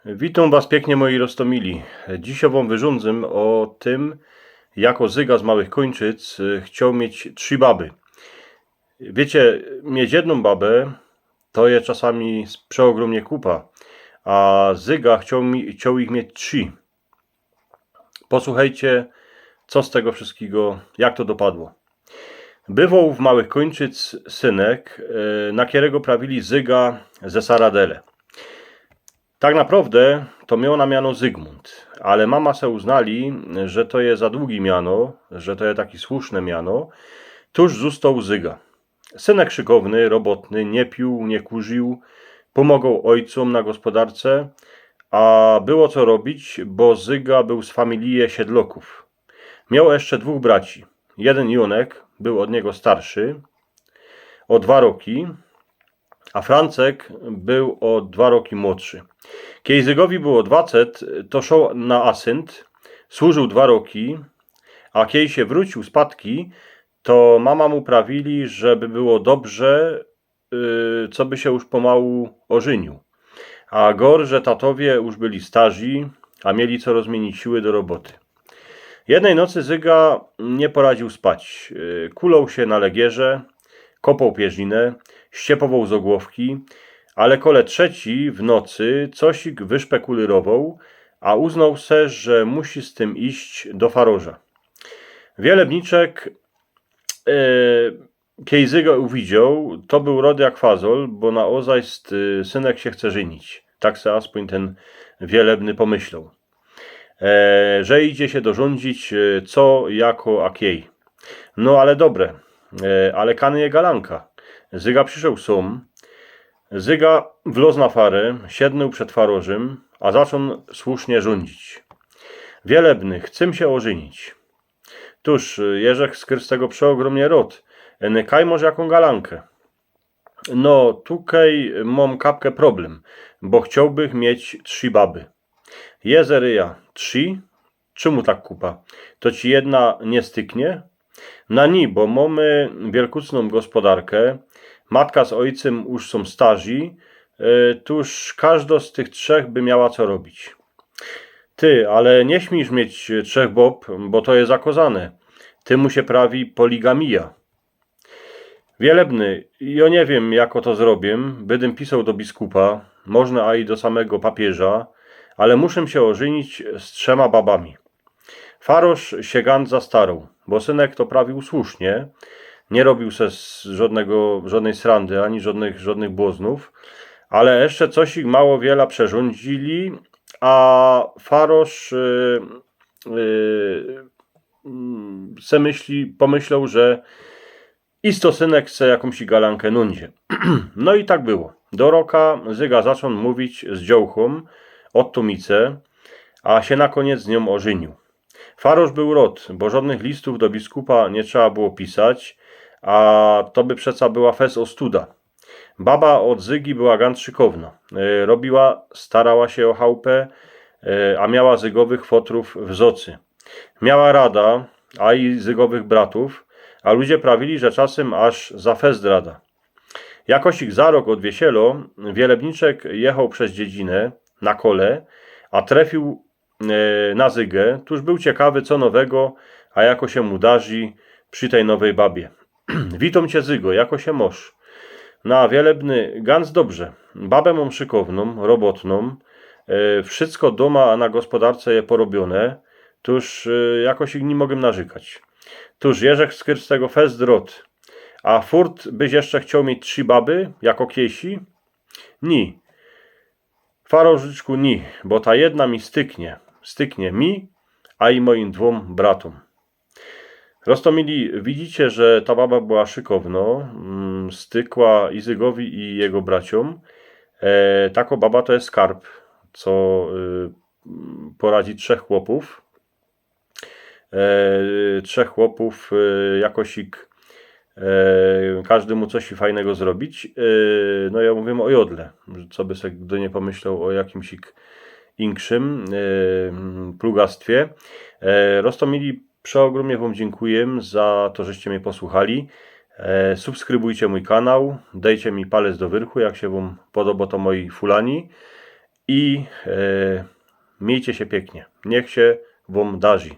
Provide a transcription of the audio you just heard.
Witam Was pięknie, moi Rostomili. Dzisiaj Wam wyrządzę o tym, jako Zyga z Małych Kończyc chciał mieć 3 baby. Wiecie, mieć jedną babę to jest czasami przeogromnie kupa, a Zyga chciał ich mieć 3. Posłuchajcie, co z tego wszystkiego, jak to dopadło. Bywał w Małych Kończyc synek, na którego prawili Zyga ze Saradele. Tak naprawdę to miał na miano Zygmunt, ale mama se uznali, że to jest za długie miano, że to jest takie słuszne miano, tuż został Zyga. Synek szykowny, robotny, nie pił, nie kurzył, pomagał ojcom na gospodarce, a było co robić, bo Zyga był z familii siedloków. Miał jeszcze 2 braci. Jeden Jonek był od niego starszy o 2 roki, a Francek był o 2 roki młodszy. Kiedy Zygowi było 20, to szedł na asynt, służył 2 roki, a kiedy się wrócił z Patki, to mama mu prawili, żeby było dobrze, co by się już pomału ożenił. A gor, że tatowie już byli starzy, a mieli co rozmienić siły do roboty. Jednej nocy Zyga nie poradził spać. Kulał się na legierze, kopał pierzinę, ściepował z ogłowki, ale kole 3 w nocy cosik wyszpekulirował, a uznał se, że musi z tym iść do faroża. Wielebniczek, kiedy Zyga uwidział, to był rody jak fazol, bo na ozajst synek się chce żenić. Tak se aspoń ten wielebny pomyślał. Że idzie się dorządzić co, jako, a kiej. No ale dobre, ale kany je galanka. Zyga przyszedł sam. Zyga wlóz na farę, siednął przed farożem, a zaczął słusznie rządzić. Wielebny, chcę się ożenić. Tuż, Jerzek skrył z tego przeogromnie rod. Kaj może jaką galankę. No, tukaj mam kapkę problem, bo chciałbych mieć 3 baby. Jezeryja, 3? Czemu tak kupa? To ci jedna nie styknie? Na ni, bo mamy wielkucną gospodarkę, matka z ojcem już są starzy, tuż każda z tych 3 by miała co robić. Ty, ale nie śmisz mieć 3 bob, bo to jest zakazane. Ty mu się prawi poligamia. Wielebny, ja nie wiem, jako to zrobię, bydym pisał do biskupa, można a i do samego papieża, ale muszę się ożenić z 3 babami. Faroż się gandza starą, bo synek to prawił słusznie, nie robił se żadnej srandy, ani żadnych błoznów, ale jeszcze coś ich mało wiele przerządzili, a faroż pomyślał, że isto synek se jakąś galankę nundzie. No i tak było. Do roka Zyga zaczął mówić z dziołchą od Tumice, a się na koniec z nią ożenił. Faroż był rod, bo żadnych listów do biskupa nie trzeba było pisać, a to by przeca była fez ostuda. Baba od Zygi była gantszykowna. Robiła, starała się o chałupę, a miała Zygowych fotrów w zocy. Miała rada, a i Zygowych bratów, a ludzie prawili, że czasem aż za fez rada. Jakoś ich za rok od wiesielo, Wielebniczek jechał przez dziedzinę na kole, a trafił na Zygę, tuż był ciekawy co nowego, a jako się mu darzy przy tej nowej babie. Witam cię, Zygo, jako się moż. Na Wielebny, ganz dobrze. Babę mam szykowną, robotną, wszystko doma, a na gospodarce je porobione, tuż jakoś ich nie mogę narzekać. Tuż Jerzek skrył z tego fest drot. A furt byś jeszcze chciał mieć 3 baby, jako kiesi? Ni. Farożyczku ni, bo ta jedna mi styknie mi, a i moim 2 bratom. Rostomili, widzicie, że ta baba była szykowno, stykła i Zygowi i jego braciom. Taka baba to jest skarb, co poradzi 3 chłopów. 3 chłopów jakosik każdy mu coś fajnego zrobić. No ja mówię o jodle, co by sobie kto nie pomyślał o jakimś inkszym plugastwie. Rostomili, przeogromnie wam dziękuję za to, żeście mnie posłuchali. Subskrybujcie mój kanał, dajcie mi palec do wyrchu, jak się wam podoba to moi fulani. i miejcie się pięknie. Niech się wam darzy.